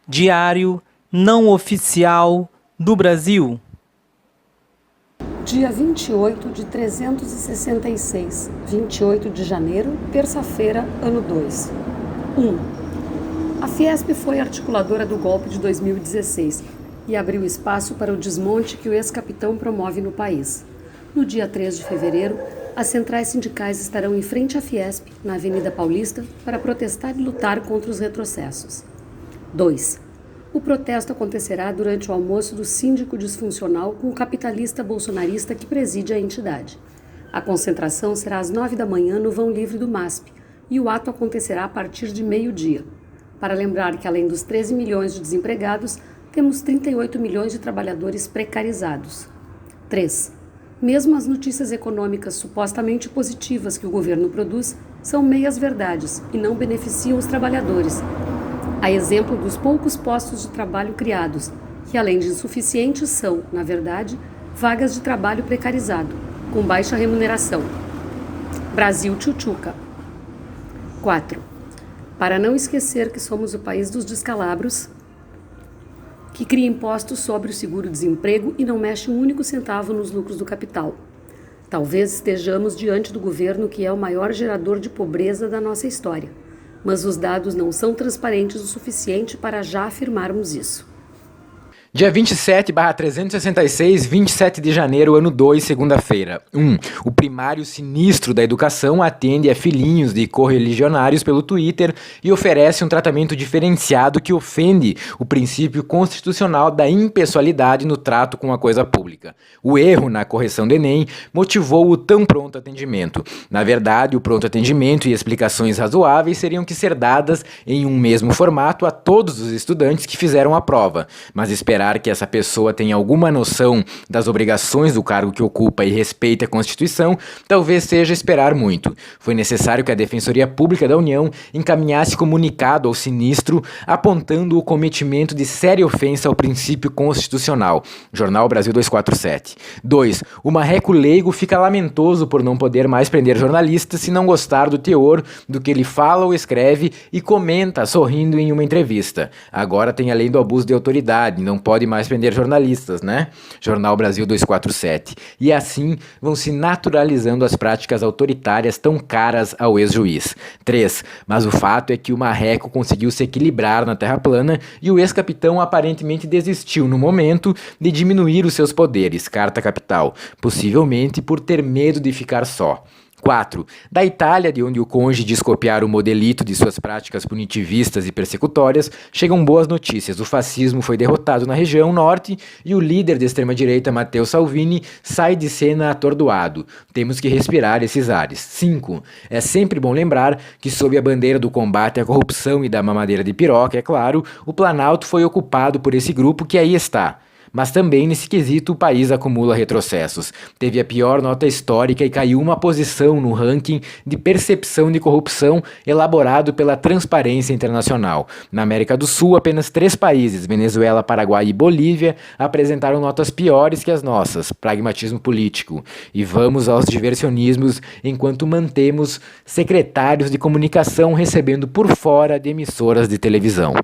Diário não oficial do Brasil. Dia 28 de 366, 28 de janeiro, terça-feira, ano 2. 1. A Fiesp foi articuladora do golpe de 2016 e abriu espaço para o desmonte que o ex-capitão promove no país. No dia 3 de fevereiro, as centrais sindicais estarão em frente à Fiesp, na Avenida Paulista, para protestar e lutar contra os retrocessos. 2. O protesto acontecerá durante o almoço do síndico disfuncional com o capitalista bolsonarista que preside a entidade. A concentração será às 9 da manhã no vão livre do MASP e o ato acontecerá a partir de meio-dia. Para lembrar que além dos 13 milhões de desempregados, temos 38 milhões de trabalhadores precarizados. 3. Mesmo as notícias econômicas supostamente positivas que o governo produz são meias-verdades e não beneficiam os trabalhadores. A exemplo dos poucos postos de trabalho criados, que além de insuficientes são, na verdade, vagas de trabalho precarizado, com baixa remuneração. Brasil Tchutchuca. 4. Para não esquecer que somos o país dos descalabros, que cria impostos sobre o seguro-desemprego e não mexe um único centavo nos lucros do capital. Talvez estejamos diante do governo que é o maior gerador de pobreza da nossa história. Mas os dados não são transparentes o suficiente para já afirmarmos isso. Dia 27/366, 27 de janeiro, ano 2, segunda-feira. 1. O primário sinistro da educação atende a filhinhos de correligionários pelo Twitter e oferece um tratamento diferenciado que ofende o princípio constitucional da impessoalidade no trato com a coisa pública. O erro na correção do Enem motivou o tão pronto atendimento. Na verdade, o pronto atendimento e explicações razoáveis seriam que ser dadas em um mesmo formato a todos os estudantes que fizeram a prova, mas esperar que essa pessoa tenha alguma noção das obrigações do cargo que ocupa e respeite a Constituição, talvez seja esperar muito. Foi necessário que a Defensoria Pública da União encaminhasse comunicado ao sinistro apontando o cometimento de séria ofensa ao princípio constitucional. Jornal Brasil 247. 2. O marreco leigo fica lamentoso por não poder mais prender jornalistas se não gostar do teor do que ele fala ou escreve e comenta sorrindo em uma entrevista. Agora tem a lei do abuso de autoridade, não pode mais prender jornalistas, né? Jornal Brasil 247. E assim vão se naturalizando as práticas autoritárias tão caras ao ex-juiz. 3. Mas o fato é que o marreco conseguiu se equilibrar na terra plana e o ex-capitão aparentemente desistiu no momento de diminuir os seus poderes. Carta Capital. Possivelmente por ter medo de ficar só. 4. Da Itália, de onde o cônjuge diz copiar o modelito de suas práticas punitivistas e persecutórias, chegam boas notícias. O fascismo foi derrotado na região norte e o líder de extrema-direita, Matteo Salvini, sai de cena atordoado. Temos que respirar esses ares. 5. É sempre bom lembrar que, sob a bandeira do combate à corrupção e da mamadeira de piroca, é claro, o Planalto foi ocupado por esse grupo que aí está. Mas também nesse quesito o país acumula retrocessos. Teve a pior nota histórica e caiu uma posição no ranking de percepção de corrupção elaborado pela Transparência Internacional. Na América do Sul, apenas 3 países, Venezuela, Paraguai e Bolívia, apresentaram notas piores que as nossas. Pragmatismo político. E vamos aos diversionismos enquanto mantemos secretários de comunicação recebendo por fora de emissoras de televisão.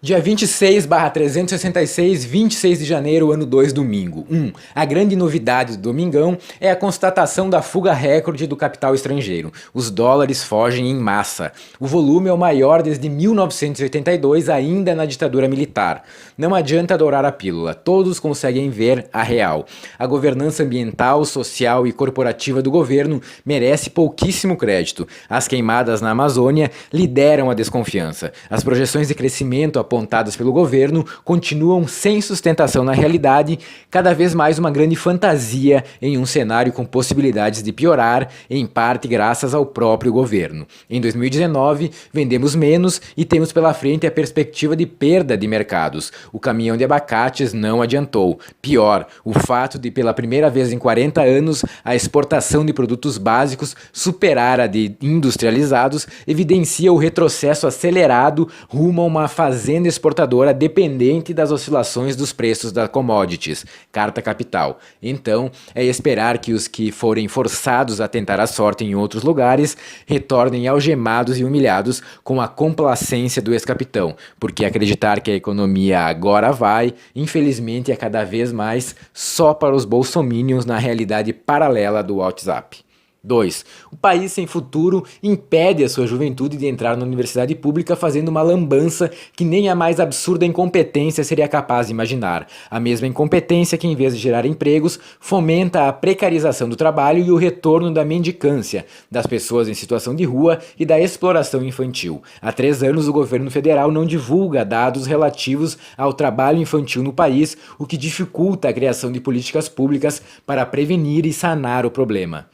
Dia 26/366, 26 de janeiro, ano 2, domingo. 1. A grande novidade do domingão é a constatação da fuga recorde do capital estrangeiro. Os dólares fogem em massa. O volume é o maior desde 1982, ainda na ditadura militar. Não adianta adorar a pílula, todos conseguem ver a real. A governança ambiental, social e corporativa do governo merece pouquíssimo crédito. As queimadas na Amazônia lideram a desconfiança. As projeções de crescimento apontadas pelo governo continuam sem sustentação na realidade, cada vez mais uma grande fantasia em um cenário com possibilidades de piorar, em parte graças ao próprio governo. Em 2019, vendemos menos e temos pela frente a perspectiva de perda de mercados. O caminhão de abacates não adiantou. Pior, o fato de pela primeira vez em 40 anos a exportação de produtos básicos superar a de industrializados evidencia o retrocesso acelerado rumo a uma fazenda fazenda exportadora dependente das oscilações dos preços das commodities, carta capital. Então, é esperar que os que forem forçados a tentar a sorte em outros lugares retornem algemados e humilhados com a complacência do ex-capitão, porque acreditar que a economia agora vai, infelizmente é cada vez mais só para os bolsominions na realidade paralela do WhatsApp. 2. O país sem futuro impede a sua juventude de entrar na universidade pública fazendo uma lambança que nem a mais absurda incompetência seria capaz de imaginar. A mesma incompetência que, em vez de gerar empregos, fomenta a precarização do trabalho e o retorno da mendicância, das pessoas em situação de rua e da exploração infantil. Há 3 anos o governo federal não divulga dados relativos ao trabalho infantil no país, o que dificulta a criação de políticas públicas para prevenir e sanar o problema.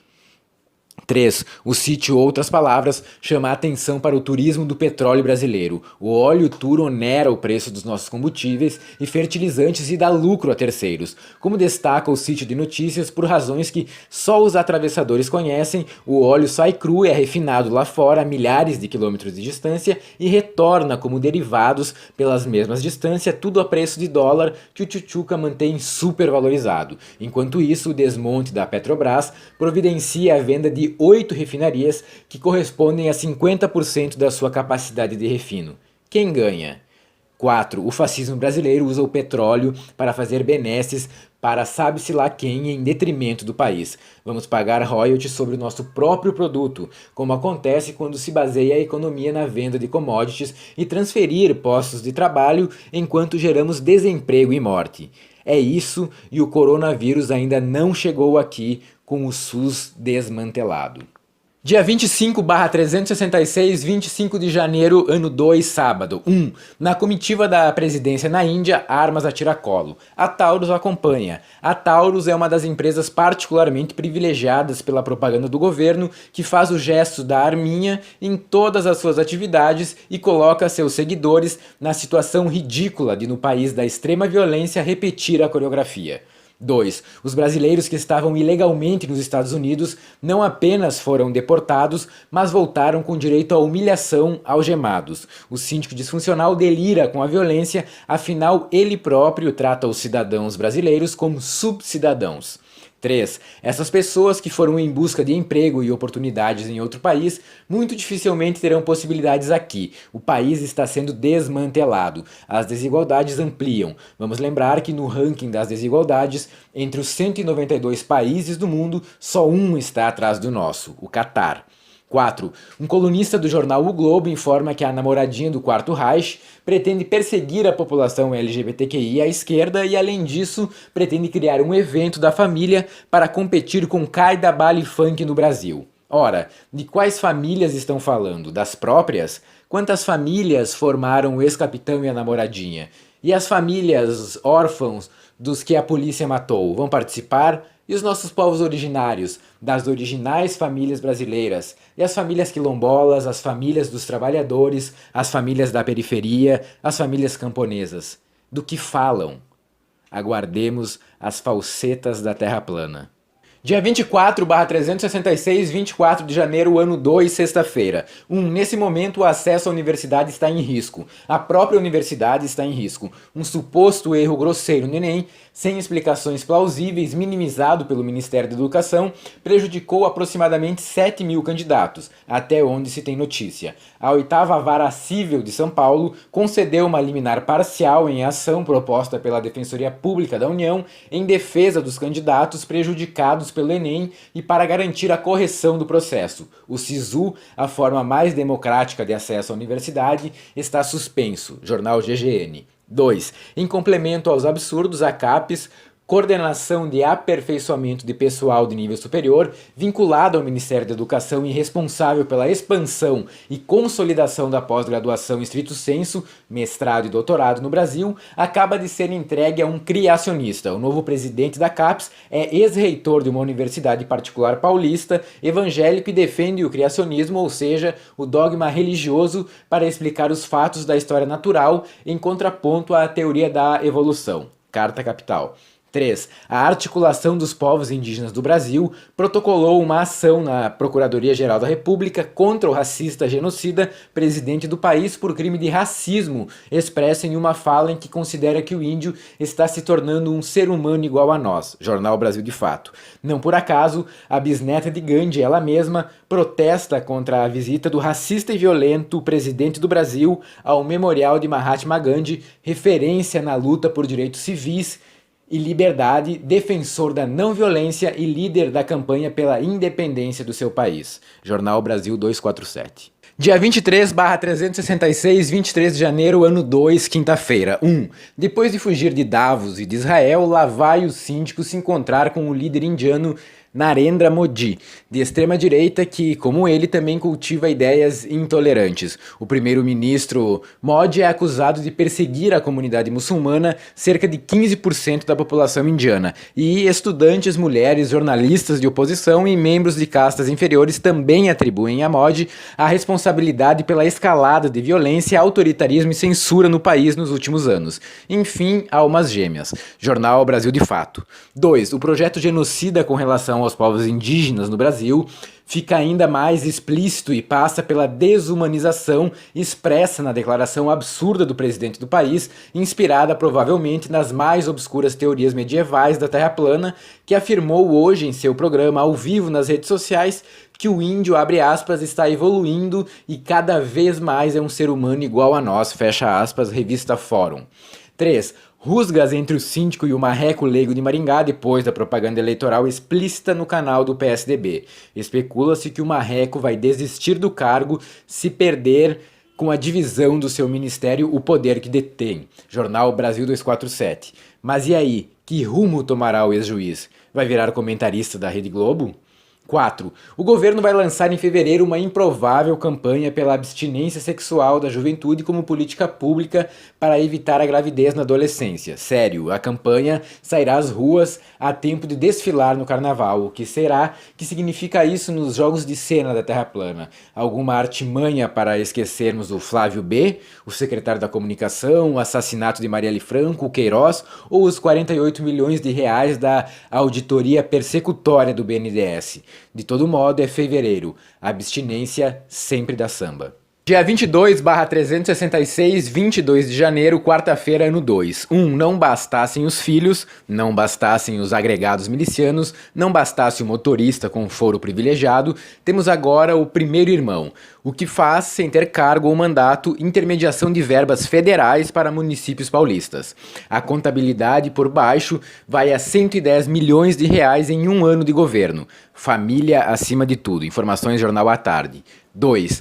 3. O sítio Outras Palavras chama a atenção para o turismo do petróleo brasileiro. O óleo tour onera o preço dos nossos combustíveis e fertilizantes e dá lucro a terceiros. Como destaca o sítio de notícias, por razões que só os atravessadores conhecem, o óleo sai cru e é refinado lá fora a milhares de quilômetros de distância e retorna como derivados pelas mesmas distâncias, tudo a preço de dólar que o Tchutchuca mantém supervalorizado. Enquanto isso, o desmonte da Petrobras providencia a venda de 8 refinarias que correspondem a 50% da sua capacidade de refino. Quem ganha? 4. O fascismo brasileiro usa o petróleo para fazer benesses para sabe-se lá quem em detrimento do país. Vamos pagar royalties sobre o nosso próprio produto, como acontece quando se baseia a economia na venda de commodities e transferir postos de trabalho enquanto geramos desemprego e morte. É isso, e o coronavírus ainda não chegou aqui com o SUS desmantelado. Dia 25/366, 25 de janeiro, ano 2, sábado. 1. Na comitiva da presidência na Índia, armas a tiracolo. A Taurus acompanha. A Taurus é uma das empresas particularmente privilegiadas pela propaganda do governo, que faz o gesto da arminha em todas as suas atividades e coloca seus seguidores na situação ridícula de, no país da extrema violência, repetir a coreografia. 2. Os brasileiros que estavam ilegalmente nos Estados Unidos não apenas foram deportados, mas voltaram com direito à humilhação, algemados. O síndico disfuncional delira com a violência, afinal ele próprio trata os cidadãos brasileiros como subcidadãos. 3. Essas pessoas que foram em busca de emprego e oportunidades em outro país muito dificilmente terão possibilidades aqui. O país está sendo desmantelado. As desigualdades ampliam. Vamos lembrar que no ranking das desigualdades, entre os 192 países do mundo, só um está atrás do nosso, o Catar. 4. Um colunista do jornal O Globo informa que a namoradinha do Quarto Reich pretende perseguir a população LGBTQI à esquerda e, além disso, pretende criar um evento da família para competir com Caida Bale Funk no Brasil. Ora, de quais famílias estão falando? Das próprias? Quantas famílias formaram o ex-capitão e a namoradinha? E as famílias órfãos dos que a polícia matou vão participar? E os nossos povos originários, das originais famílias brasileiras, e as famílias quilombolas, as famílias dos trabalhadores, as famílias da periferia, as famílias camponesas. Do que falam? Aguardemos as falsetas da Terra plana. Dia 24/366, 24 de janeiro, ano 2, sexta-feira. 1. Nesse momento, o acesso à universidade está em risco. A própria universidade está em risco. Um suposto erro grosseiro no Enem, sem explicações plausíveis, minimizado pelo Ministério da Educação, prejudicou aproximadamente 7.000 candidatos, até onde se tem notícia. A 8ª Vara Cível de São Paulo concedeu uma liminar parcial em ação proposta pela Defensoria Pública da União em defesa dos candidatos prejudicados pelo Enem e para garantir a correção do processo. O SISU, a forma mais democrática de acesso à universidade, está suspenso. Jornal GGN. 2. Em complemento aos absurdos, a CAPES, Coordenação de Aperfeiçoamento de Pessoal de Nível Superior, vinculado ao Ministério da Educação e responsável pela expansão e consolidação da pós-graduação estrito sensu, mestrado e doutorado no Brasil, acaba de ser entregue a um criacionista. O novo presidente da CAPES é ex-reitor de uma universidade particular paulista, evangélico e defende o criacionismo, ou seja, o dogma religioso, para explicar os fatos da história natural em contraponto à teoria da evolução. Carta Capital. 3. A Articulação dos Povos Indígenas do Brasil protocolou uma ação na Procuradoria-Geral da República contra o racista genocida presidente do país por crime de racismo, expresso em uma fala em que considera que o índio está se tornando um ser humano igual a nós. Jornal Brasil de Fato. Não por acaso, a bisneta de Gandhi, ela mesma, protesta contra a visita do racista e violento presidente do Brasil ao Memorial de Mahatma Gandhi, referência na luta por direitos civis e liberdade, defensor da não violência e líder da campanha pela independência do seu país. Jornal Brasil 247. Dia 23/366, 23 de janeiro, ano 2, quinta-feira. 1. Depois de fugir de Davos e de Israel, lá vai o síndico se encontrar com o líder indiano Narendra Modi, de extrema-direita que, como ele, também cultiva ideias intolerantes. O primeiro-ministro Modi é acusado de perseguir a comunidade muçulmana, cerca de 15% da população indiana, e estudantes, mulheres, jornalistas de oposição e membros de castas inferiores também atribuem a Modi a responsabilidade pela escalada de violência, autoritarismo e censura no país nos últimos anos. Enfim, almas gêmeas. Jornal Brasil de Fato. 2. O projeto genocida com relação aos povos indígenas no Brasil fica ainda mais explícito e passa pela desumanização expressa na declaração absurda do presidente do país, inspirada provavelmente nas mais obscuras teorias medievais da Terra plana, que afirmou hoje em seu programa ao vivo nas redes sociais que o índio, abre aspas, está evoluindo e cada vez mais é um ser humano igual a nós, fecha aspas, revista Fórum. 3. Rusgas entre o síndico e o marreco leigo de Maringá depois da propaganda eleitoral explícita no canal do PSDB. Especula-se que o marreco vai desistir do cargo se perder com a divisão do seu ministério o poder que detém. Jornal Brasil 247. Mas e aí? Que rumo tomará o ex-juiz? Vai virar comentarista da Rede Globo? 4. O governo vai lançar em fevereiro uma improvável campanha pela abstinência sexual da juventude como política pública para evitar a gravidez na adolescência. Sério, a campanha sairá às ruas a tempo de desfilar no carnaval. O que será que significa isso nos jogos de cena da Terra plana? Alguma artimanha para esquecermos o Flávio B., o secretário da comunicação, o assassinato de Marielle Franco, o Queiroz ou os 48 milhões de reais da auditoria persecutória do BNDES? De todo modo, é fevereiro. A abstinência sempre dá samba. Dia 22/366, 22 de janeiro, quarta-feira, ano 2. 1. Não bastassem os filhos, não bastassem os agregados milicianos, não bastasse o motorista com foro privilegiado, temos agora o primeiro irmão. O que faz, sem ter cargo ou mandato, intermediação de verbas federais para municípios paulistas. A contabilidade por baixo vai a 110 milhões de reais em um ano de governo. Família acima de tudo. Informações Jornal à Tarde. 2.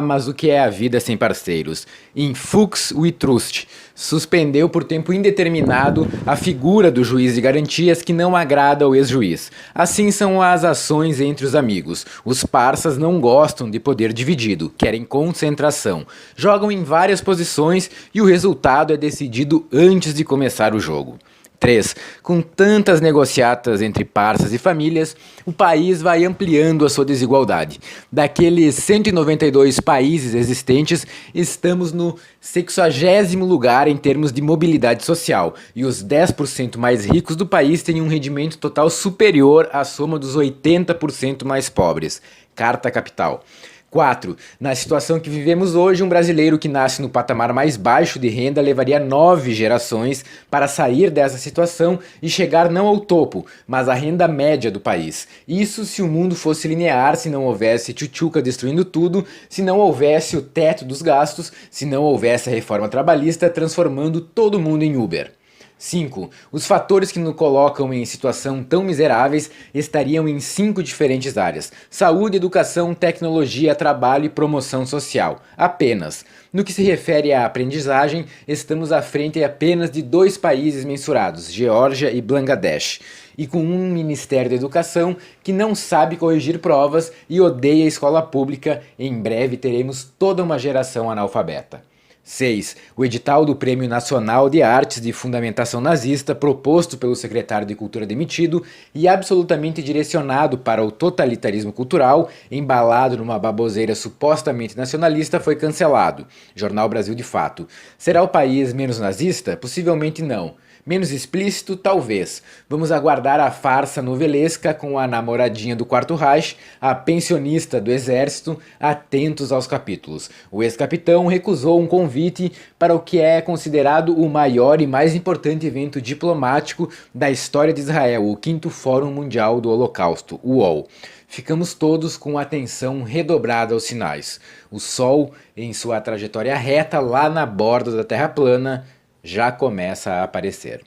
Mas o que é a vida sem parceiros? Em Fuchs We Trust, suspendeu por tempo indeterminado a figura do juiz de garantias que não agrada ao ex-juiz. Assim são as ações entre os amigos. Os parças não gostam de poder dividido, querem concentração. Jogam em várias posições e o resultado é decidido antes de começar o jogo. 3. Com tantas negociatas entre parças e famílias, o país vai ampliando a sua desigualdade. Daqueles 192 países existentes, estamos no 60º lugar em termos de mobilidade social, e os 10% mais ricos do país têm um rendimento total superior à soma dos 80% mais pobres. Carta Capital. 4. Na situação que vivemos hoje, um brasileiro que nasce no patamar mais baixo de renda levaria 9 gerações para sair dessa situação e chegar não ao topo, mas à renda média do país. Isso se o mundo fosse linear, se não houvesse tchutchuca destruindo tudo, se não houvesse o teto dos gastos, se não houvesse a reforma trabalhista transformando todo mundo em Uber. 5. Os fatores que nos colocam em situação tão miseráveis estariam em 5 diferentes áreas: saúde, educação, tecnologia, trabalho e promoção social. Apenas. No que se refere à aprendizagem, estamos à frente apenas de 2 países mensurados, Geórgia e Bangladesh, e com um Ministério da Educação que não sabe corrigir provas e odeia a escola pública. Em breve teremos toda uma geração analfabeta. 6. O edital do Prêmio Nacional de Artes de Fundamentação Nazista, proposto pelo secretário de Cultura demitido e absolutamente direcionado para o totalitarismo cultural, embalado numa baboseira supostamente nacionalista, foi cancelado. Jornal Brasil de Fato. Será o país menos nazista? Possivelmente não. Menos explícito, talvez. Vamos aguardar a farsa novelesca com a namoradinha do Quarto Reich, a pensionista do exército, atentos aos capítulos. O ex-capitão recusou um convite para o que é considerado o maior e mais importante evento diplomático da história de Israel, o 5º Fórum Mundial do Holocausto, o UOL. Ficamos todos com atenção redobrada aos sinais. O Sol, em sua trajetória reta lá na borda da Terra plana, já começa a aparecer.